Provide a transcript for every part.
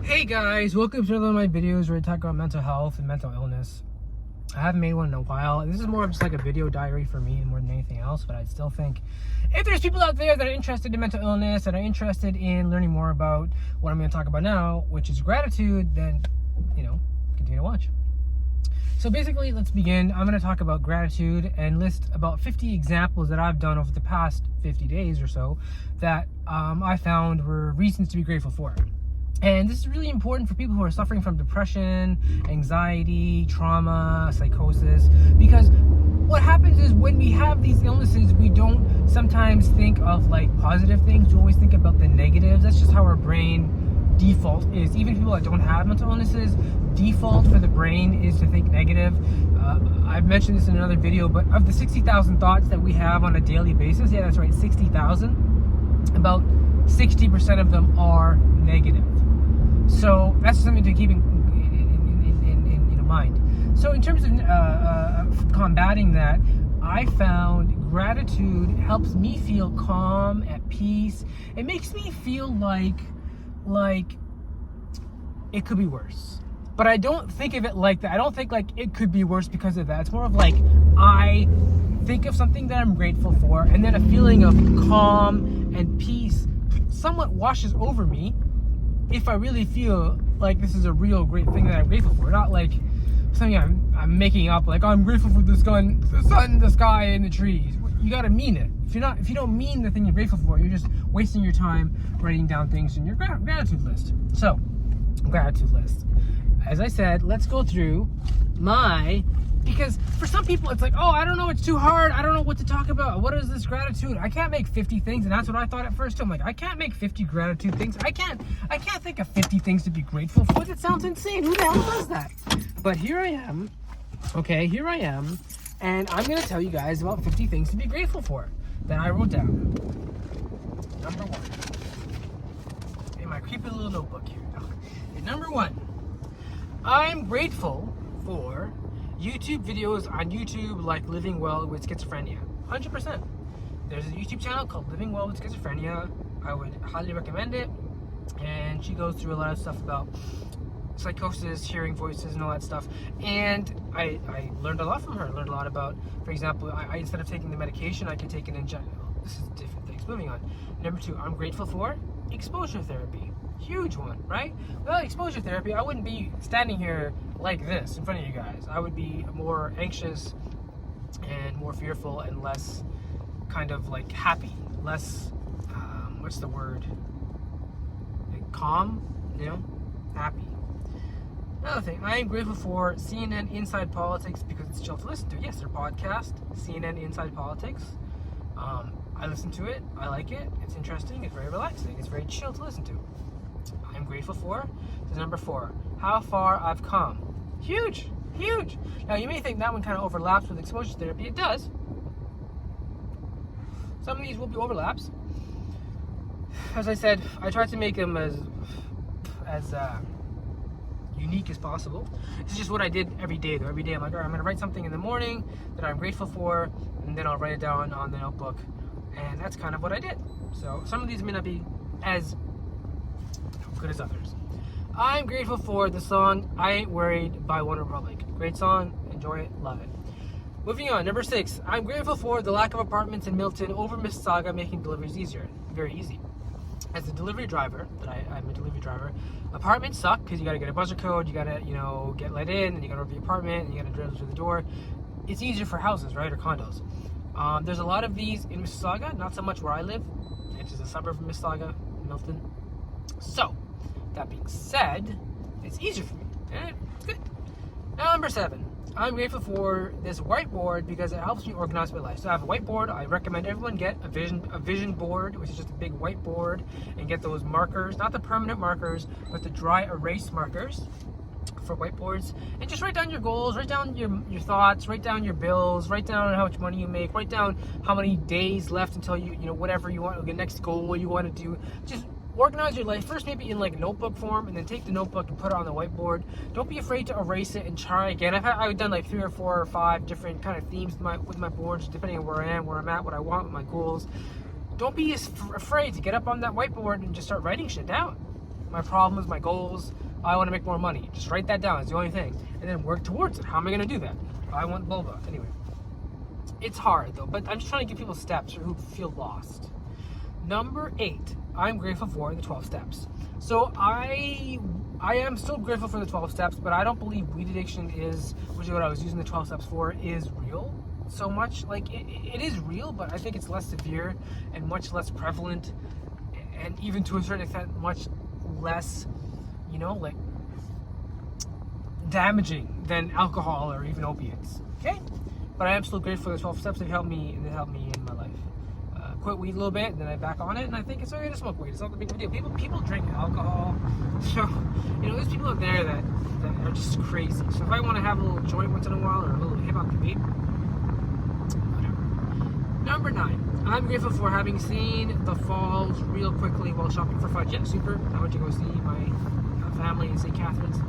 Hey guys, welcome to another of my videos where I talk about mental health and mental illness. I haven't made one in a while. This is more of just like a video diary for me more than anything else, but I still think if there's people out there that are interested in mental illness and are interested in learning more about what I'm going to talk about now, which is gratitude, then, continue to watch. So basically, let's begin. I'm going to talk about gratitude and list about 50 examples that I've done over the past 50 days or so that I found were reasons to be grateful for. And this is really important for people who are suffering from depression, anxiety, trauma, psychosis, because what happens is when we have these illnesses, we don't sometimes think of like positive things. We always think about the negatives. That's just how our brain default is. Even people that don't have mental illnesses, default for the brain is to think negative. I've mentioned this in another video, but of the 60,000 thoughts that we have on a daily basis, yeah, that's right, 60,000, about 60% of them are negative. So that's something to keep in mind. So in terms of combating that, I found gratitude helps me feel calm, at peace. It makes me feel like it could be worse. But I don't think of it like that. I don't think like it could be worse because of that. It's more of like I think of something that I'm grateful for, and then a feeling of calm and peace somewhat washes over me if I really feel like this is a real great thing that I'm grateful for. Not like something I'm making up, like, oh, I'm grateful for the sun, the sky, and the trees. You gotta mean it. If you don't mean the thing you're grateful for, you're just wasting your time writing down things in your gratitude list. So, gratitude list. As I said, let's go through because for some people it's like, oh, I don't know, it's too hard, I don't know what to talk about. What is this gratitude? I can't make 50 things, and that's what I thought at first too. I'm like, I can't make 50 gratitude things. I can't think of 50 things to be grateful for. That sounds insane. Who the hell does that? But here I am, and I'm gonna tell you guys about 50 things to be grateful for that I wrote down. Number one, in my creepy little notebook here. Number one, I'm grateful for YouTube videos on YouTube like Living Well with Schizophrenia. 100%. There's a YouTube channel called Living Well with Schizophrenia. I would highly recommend it. And she goes through a lot of stuff about psychosis, hearing voices, and all that stuff. And I learned a lot from her. I learned a lot about, for example, I instead of taking the medication, I could take an injection. This is different things. Moving on. Number two, I'm grateful for exposure therapy. Huge one, right? Without exposure therapy, I wouldn't be standing here like this in front of you guys. I would be more anxious and more fearful and less kind of like happy, less, what's the word? Like calm, happy. Another thing, I am grateful for CNN Inside Politics because it's chill to listen to. Yes, their podcast, CNN Inside Politics. I listen to it, I like it, it's interesting, it's very relaxing, it's very chill to listen to. I'm grateful for is number four, how far I've come. Huge. Now you may think that one kind of overlaps with exposure therapy. It does. Some of these will be overlaps. As I said, I tried to make them as unique as possible. This is just what I did every day though. Every day I'm like, all right, I'm gonna write something in the morning that I'm grateful for, and then I'll write it down on the notebook. And that's kind of what I did. So some of these may not be as good as others. I'm grateful for the song I Ain't Worried by OneRepublic. Great song, enjoy it, love it. Moving on, number six, I'm grateful for the lack of apartments in Milton over Mississauga making deliveries easier. Very easy. As a delivery driver, I'm a delivery driver, apartments suck because you gotta get a buzzer code, you gotta, get let in, and you gotta open the apartment, and you gotta drive to the door. It's easier for houses, right, or condos. There's a lot of these in Mississauga, not so much where I live. It's just a suburb of Mississauga, Milton. So, that being said, it's easier for me. It's good. Now, number seven, I'm grateful for this whiteboard because it helps me organize my life. So I have a whiteboard. I recommend everyone get a vision board, which is just a big whiteboard, and get those markers, not the permanent markers, but the dry erase markers for whiteboards, and just write down your goals, write down your thoughts, write down your bills, write down how much money you make, write down how many days left until you whatever you want, the next goal you want to do. Just organize your life first, maybe in like notebook form, and then take the notebook and put it on the whiteboard. Don't be afraid to erase it and try again. I've done like 3 or 4 or 5 different kind of themes with my boards, depending on where I am, where I'm at, what I want, my goals. Don't be afraid to get up on that whiteboard and just start writing shit down. my problems, my goals. I want to make more money. Just write that down. It's the only thing. And then work towards it. How am I going to do that? I want boba. Anyway. It's hard though, but I'm just trying to give people steps who feel lost. Number 8, I'm grateful for the 12 steps. So I am still grateful for the 12 steps, but I don't believe weed addiction is, which is what I was using the 12 steps for, is real so much. Like it is real, but I think it's less severe and much less prevalent, and even to a certain extent much less, like damaging than alcohol or even opiates. Okay? But I am still grateful for the 12 steps. They've helped me in my life. Quit weed a little bit, then I back on it, and I think it's okay to smoke weed. It's not the big deal. People drink alcohol. So, there's people out there that are just crazy. So if I want to have a little joint once in a while, or a little hip hop debate, whatever. Number 9, I'm grateful for having seen the falls real quickly while shopping for fudge. Yeah, super. I went to go see my family in St. Catharines.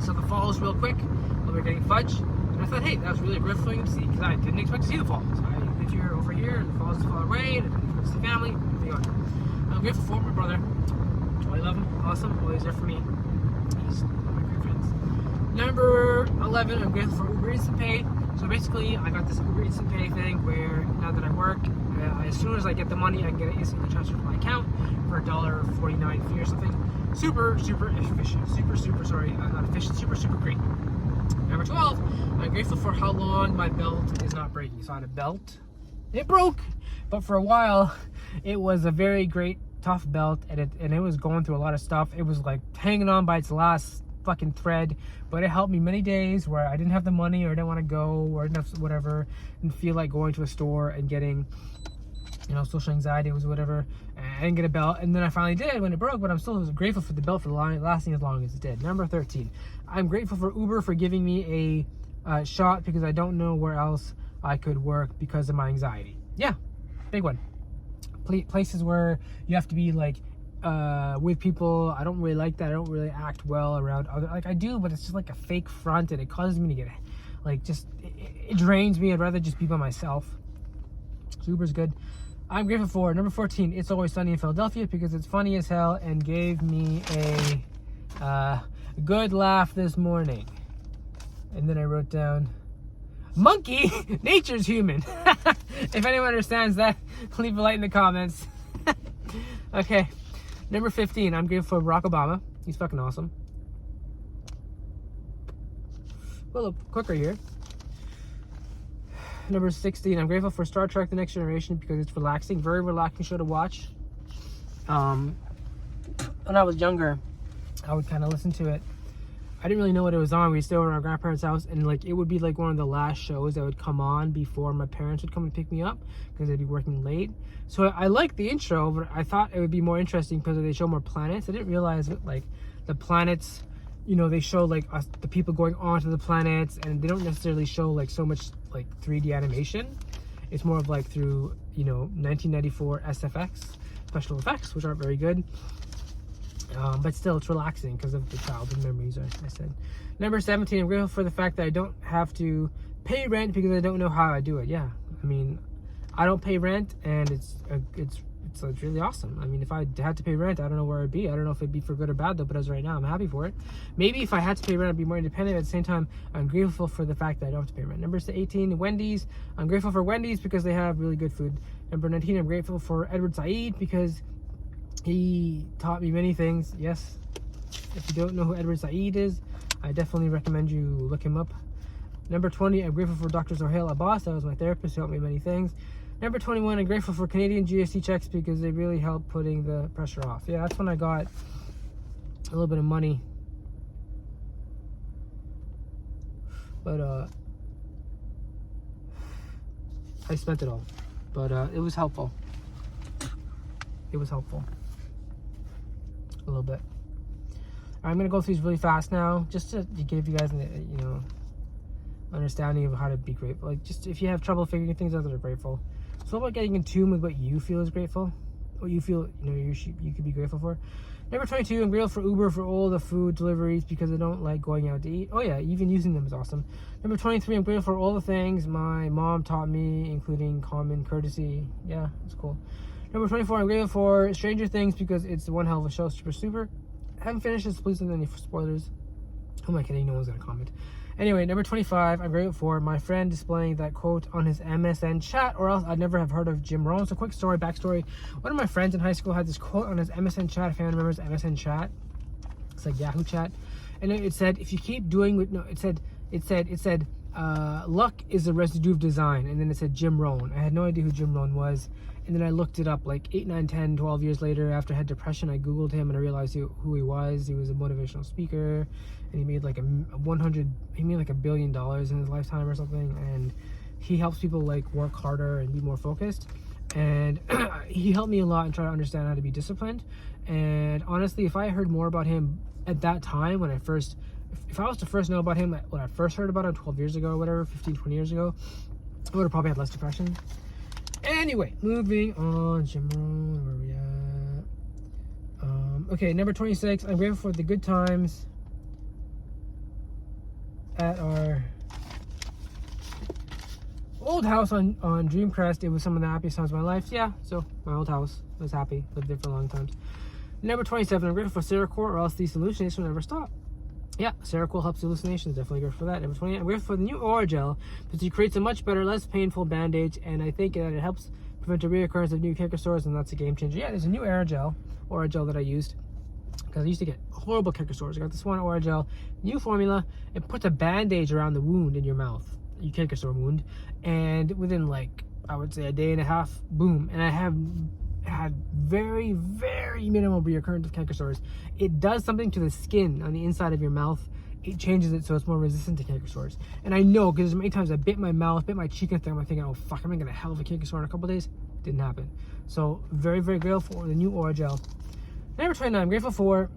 So the falls real quick while we were getting fudge. And I thought, hey, that was really grateful to see, because I didn't expect to see the falls. I live here over here, and the falls is far away, and I didn't expect to see family. I'm grateful for my brother. I love him. Awesome. Always there for me. He's one of my great friends. Number 11, I'm grateful for Uber Instant Pay. So basically, I got this Uber Instant Pay thing where now that I work, as soon as I get the money, I can get it instantly transferred to my account for $1.49 fee or something. Super, super efficient. Not efficient. Super, super great. Number 12, I'm grateful for how long my belt is not breaking. So I had a belt. It broke, but for a while, it was a very great, tough belt, and it was going through a lot of stuff. It was like hanging on by its last fucking thread, but it helped me many days where I didn't have the money, or I didn't want to go, or I didn't have whatever, and feel like going to a store and getting, social anxiety was whatever. I didn't get a belt, and then I finally did when it broke, but I'm still grateful for the belt for lasting as long as it did. Number 13, I'm grateful for Uber for giving me a shot, because I don't know where else I could work because of my anxiety. Yeah, big one. Places where you have to be like with people, I don't really like that. I don't really act well around other, like I do, but it's just like a fake front, and it causes me to get it drains me. I'd rather just be by myself. So Uber's good. I'm grateful for number 14, It's Always Sunny in Philadelphia, because it's funny as hell and gave me a good laugh this morning. And then I wrote down, monkey, nature's human. If anyone understands that, leave a like in the comments. Okay, number 15, I'm grateful for Barack Obama. He's fucking awesome. Go a little quicker here. Number 16, I'm grateful for Star Trek The Next Generation, because it's relaxing, very relaxing show to watch. When I was younger, I would kind of listen to it. I didn't really know what it was on. We stayed over at our grandparents' house, and it would be like one of the last shows that would come on before my parents would come and pick me up, because they'd be working late. So I liked the intro, but I thought it would be more interesting because they show more planets. I didn't realize that the planets, they show the people going onto the planets, and they don't necessarily show so much 3D animation. It's more of through 1994 SFX special effects, which aren't very good. But still, it's relaxing because of the childhood memories, I said. Number 17, I'm grateful for the fact that I don't have to pay rent because I don't know how I do it. Yeah, I don't pay rent, and it's really awesome. If I had to pay rent, I don't know where I'd be. I don't know if it'd be for good or bad though, but as right now, I'm happy for it. Maybe if I had to pay rent, I'd be more independent. At the same time, I'm grateful for the fact that I don't have to pay rent. Number 18, Wendy's. I'm grateful for Wendy's because they have really good food. Number 19, I'm grateful for Edward Said because he taught me many things. Yes, if you don't know who Edward Said is, I definitely recommend you look him up. Number 20, I'm grateful for Dr. Zohail Abbas. That was my therapist who helped me many things. Number 21, I'm grateful for Canadian GST checks because they really help putting the pressure off. Yeah, that's when I got a little bit of money. But I spent it all. But it was helpful. It was helpful. A little bit. I'm going to go through these really fast now, just to give you guys an understanding of how to be grateful. Just if you have trouble figuring things out that are grateful. It's all about getting in tune with what you feel is grateful, what you feel you could be grateful for. Number 22, I'm grateful for Uber for all the food deliveries because I don't like going out to eat. Oh yeah, even using them is awesome. Number 23, I'm grateful for all the things my mom taught me, including common courtesy. Yeah, it's cool. Number 24, I'm grateful for Stranger Things because it's one hell of a show, super super. haven't finished this. Please don't any spoilers. Who am I kidding? No one's gonna comment. Anyway, number 25, I'm grateful for my friend displaying that quote on his MSN chat, or else I'd never have heard of Jim Rohn. So quick story, backstory. One of my friends in high school had this quote on his MSN chat. If anyone remembers MSN chat, it's like Yahoo chat. And it said, if you keep doing what, no, it said, luck is the residue of design. And then it said Jim Rohn. I had no idea who Jim Rohn was. And then I looked it up like 8, 9, 10, 12 years later after I had depression. I Googled him and I realized who he was. He was a motivational speaker and he made like $1 billion in his lifetime or something. And he helps people like work harder and be more focused. And he helped me a lot and try to understand how to be disciplined. And honestly, if I heard more about him at that time, if I was to first know about him when I first heard about him 12 years ago or whatever, 15, 20 years ago, I would have probably had less depression. Anyway, moving on. Jim Rohn, where we at? Okay, number 26. I'm grateful for the good times at our old house on Dreamcrest. It was some of the happiest times of my life. Yeah, so my old house. I was happy. Lived there for a long time. Number 27. I'm grateful for Seroquel, or else these hallucinations will never stop. Yeah, Seroquel helps hallucinations. Definitely good for that. Number 28. I'm grateful for the new Orajel because it creates a much better, less painful bandage, and I think that it helps prevent a reoccurrence of new canker sores, and that's a game changer. Yeah, there's a new Orajel that I used because I used to get horrible canker sores. I got this one Orajel, new formula. It puts a bandage around the wound in your mouth, your canker sore wound, and within like I would say a day and a half, boom, and I have had very, very minimal reoccurrence of canker sores. It does something to the skin on the inside of your mouth. It changes it so it's more resistant to canker sores. And I know because many times I bit my mouth, bit my cheek and thing. I'm thinking, oh fuck, am I gonna hell of a canker sore in a couple days? Didn't happen. So very, very grateful for the new Orajel. Number 29, I'm grateful for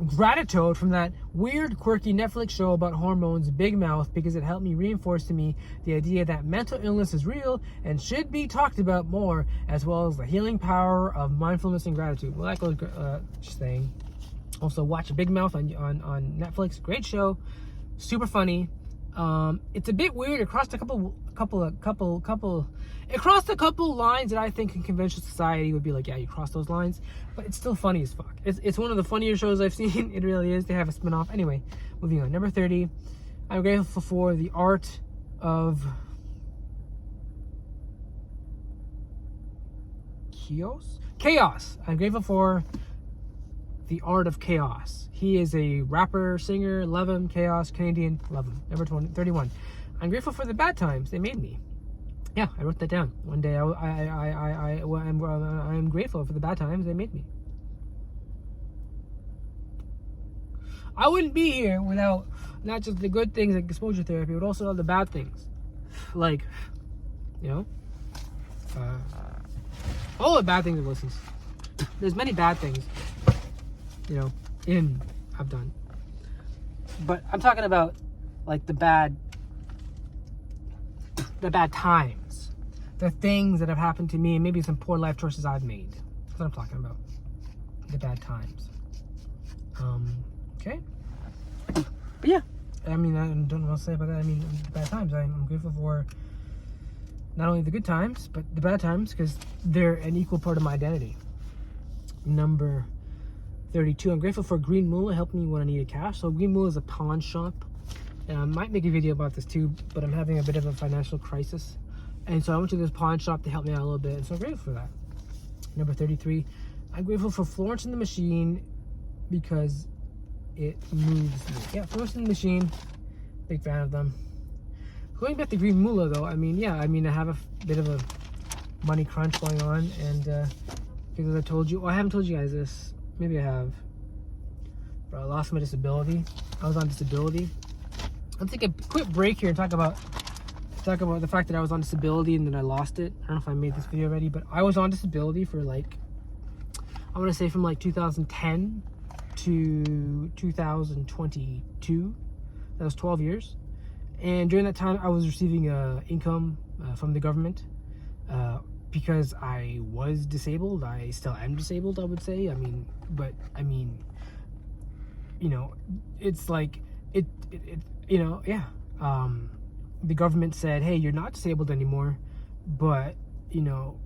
Gratitude from that weird, quirky Netflix show about hormones, Big Mouth, because it helped me reinforce to me the idea that mental illness is real and should be talked about more, as well as the healing power of mindfulness and gratitude. Well, that goes saying. Also, watch Big Mouth on Netflix. Great show, super funny. It's a bit weird. It crossed a couple lines that I think in conventional society would be like, yeah, you cross those lines, but it's still funny as fuck. It's one of the funnier shows I've seen. It really is. They have a spin-off. Anyway, moving on. Number 30, I'm grateful for the art of chaos. I'm grateful for the art of chaos. He is a rapper, singer, love him, Chaos, Canadian, love him. Number 31. I'm grateful for the bad times they made me. Yeah, I wrote that down. One day I'm grateful for the bad times they made me. I wouldn't be here without not just the good things like exposure therapy, but also all the bad things. Like, you know, all the bad things I've listened to. There's many bad things, you know, I've done. But I'm talking about like the bad times. The things that have happened to me, and maybe some poor life choices I've made. That's what I'm talking about. The bad times. Okay. But yeah. I mean, I don't know what to say about that. I mean, the bad times. I'm grateful for not only the good times, but the bad times, because they're an equal part of my identity. Number 32. I'm grateful for Green Moolah, helped me when I needed cash. So Green Moolah is a pawn shop. And I might make a video about this too, but I'm having a bit of a financial crisis. And so I went to this pawn shop to help me out a little bit. And so I'm grateful for that. Number 33. I'm grateful for Florence and the Machine because it moves me. Yeah, Florence and the Machine. Big fan of them. Going back to Green Moolah though, I mean, yeah, I have a bit of a money crunch going on. And because I told you, I haven't told you guys this. Maybe I have. But I lost my disability. I was on disability. I'm taking a quick break here and talk about the fact that I was on disability and then I lost it. I don't know if I made this video already, but I was on disability for like, I want to say from like 2010 to 2022. That was 12 years. And during that time, I was receiving income from the government because I was disabled. I still am disabled, I would say. You know, it's like, you know, yeah. The government said, hey, you're not disabled anymore, but, you know,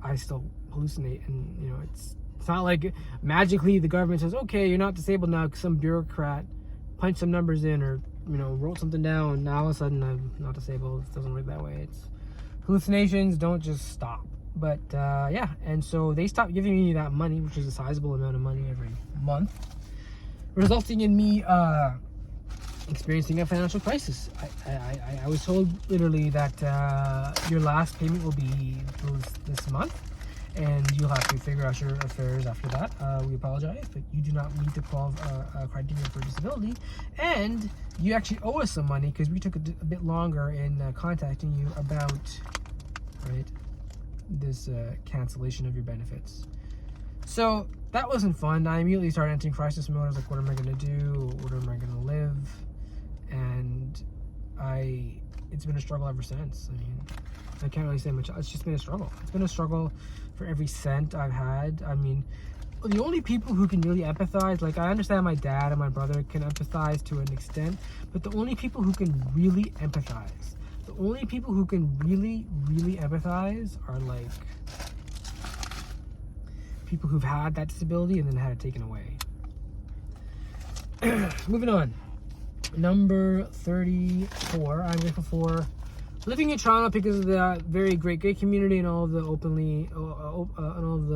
I still hallucinate and, you know, it's It's not like magically the government says, okay, you're not disabled now because some bureaucrat punched some numbers in or, you know, wrote something down. Now all of a sudden I'm not disabled. It doesn't work that way. It's hallucinations don't just stop. But yeah, and so they stopped giving me that money, which is a sizable amount of money every month, resulting in me experiencing a financial crisis. I was told literally that your last payment will be this month, and you'll have to figure out your affairs after that. We apologize, but you do not meet the criteria for disability, and you actually owe us some money because we took a bit longer in contacting you about this cancellation of your benefits. So that wasn't fun. I immediately started entering crisis mode. I was like, what am I going to do? Where am I going to live? And it's been a struggle ever since. I mean, I can't really say much. It's just been a struggle. It's been a struggle for every cent I've had. I mean, the only people who can really empathize, like I understand my dad and my brother can empathize to an extent, but the only people who can really empathize, are like people who've had that disability and then had it taken away. Moving on. Number 34. I'm grateful for living in Toronto because of the very great gay community and all of the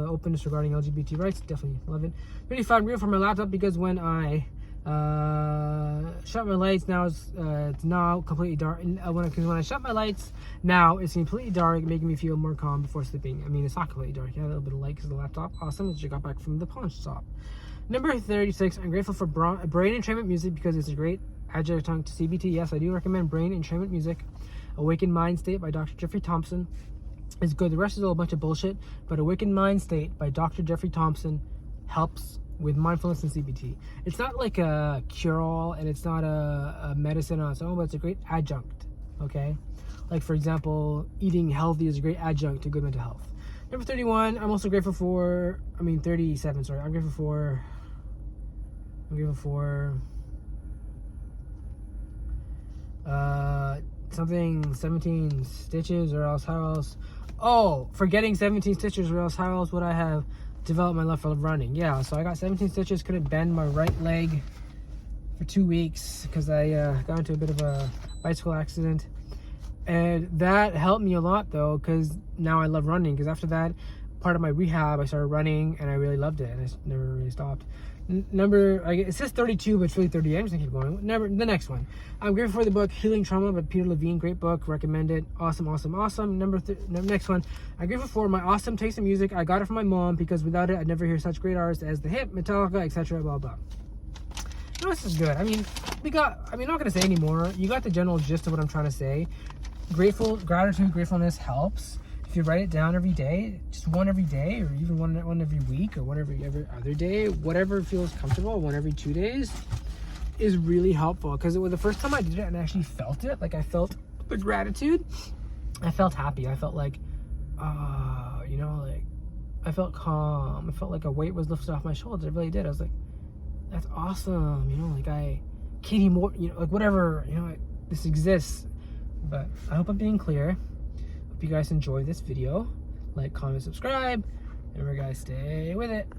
openness regarding LGBT rights. Definitely love it. 35. I'm grateful for my laptop because when I shut my lights, now it's now completely dark. When I shut my lights, now it's completely dark, making me feel more calm before sleeping. I mean, it's not completely dark. You have a little bit of light because of the laptop. Awesome. Just got back from the pawn shop. Number 36. I'm grateful for brain entrainment music because it's a great adjunct to CBT. Yes, I do recommend brain entrainment music. Awakened Mind State by Dr. Jeffrey Thompson is good. The rest is all a bunch of bullshit, but Awakened Mind State by Dr. Jeffrey Thompson helps with mindfulness and CBT. It's not like a cure-all, and it's not a medicine on its own, but it's a great adjunct, okay? Like, for example, eating healthy is a great adjunct to good mental health. Number 31, I'm also grateful for, 37, sorry. I'm grateful for something 17 stitches, or else how else? Oh, for getting 17 stitches, or else how else would I have developed my love for running? Yeah, so I got 17 stitches, couldn't bend my right leg for 2 weeks because I got into a bit of a bicycle accident, and that helped me a lot though, because now I love running. Because after that part of my rehab, I started running and I really loved it, and I never really stopped. It says 32, but it's really 38. I'm just gonna keep going. The next one. I'm grateful for the book Healing Trauma by Peter Levine. Great book, recommend it. Awesome. Next one. I'm grateful for my awesome taste in music. I got it from my mom because without it, I'd never hear such great artists as The Hip, Metallica, etc. Blah blah. No, this is good. I'm not gonna say anymore. You got the general gist of what I'm trying to say. Gratefulness helps. If you write it down every day, just one every day, or even one every week, or one every other day, whatever feels comfortable, one every 2 days, is really helpful. Because the first time I did it and I actually felt it, like I felt the gratitude, I felt happy. I felt like, like I felt calm. I felt like a weight was lifted off my shoulders. It really did. I was like, that's awesome. Katie Moore, like whatever, this exists. But I hope I'm being clear. Hope you guys enjoy this video. Like, comment, subscribe, and remember guys, stay with it.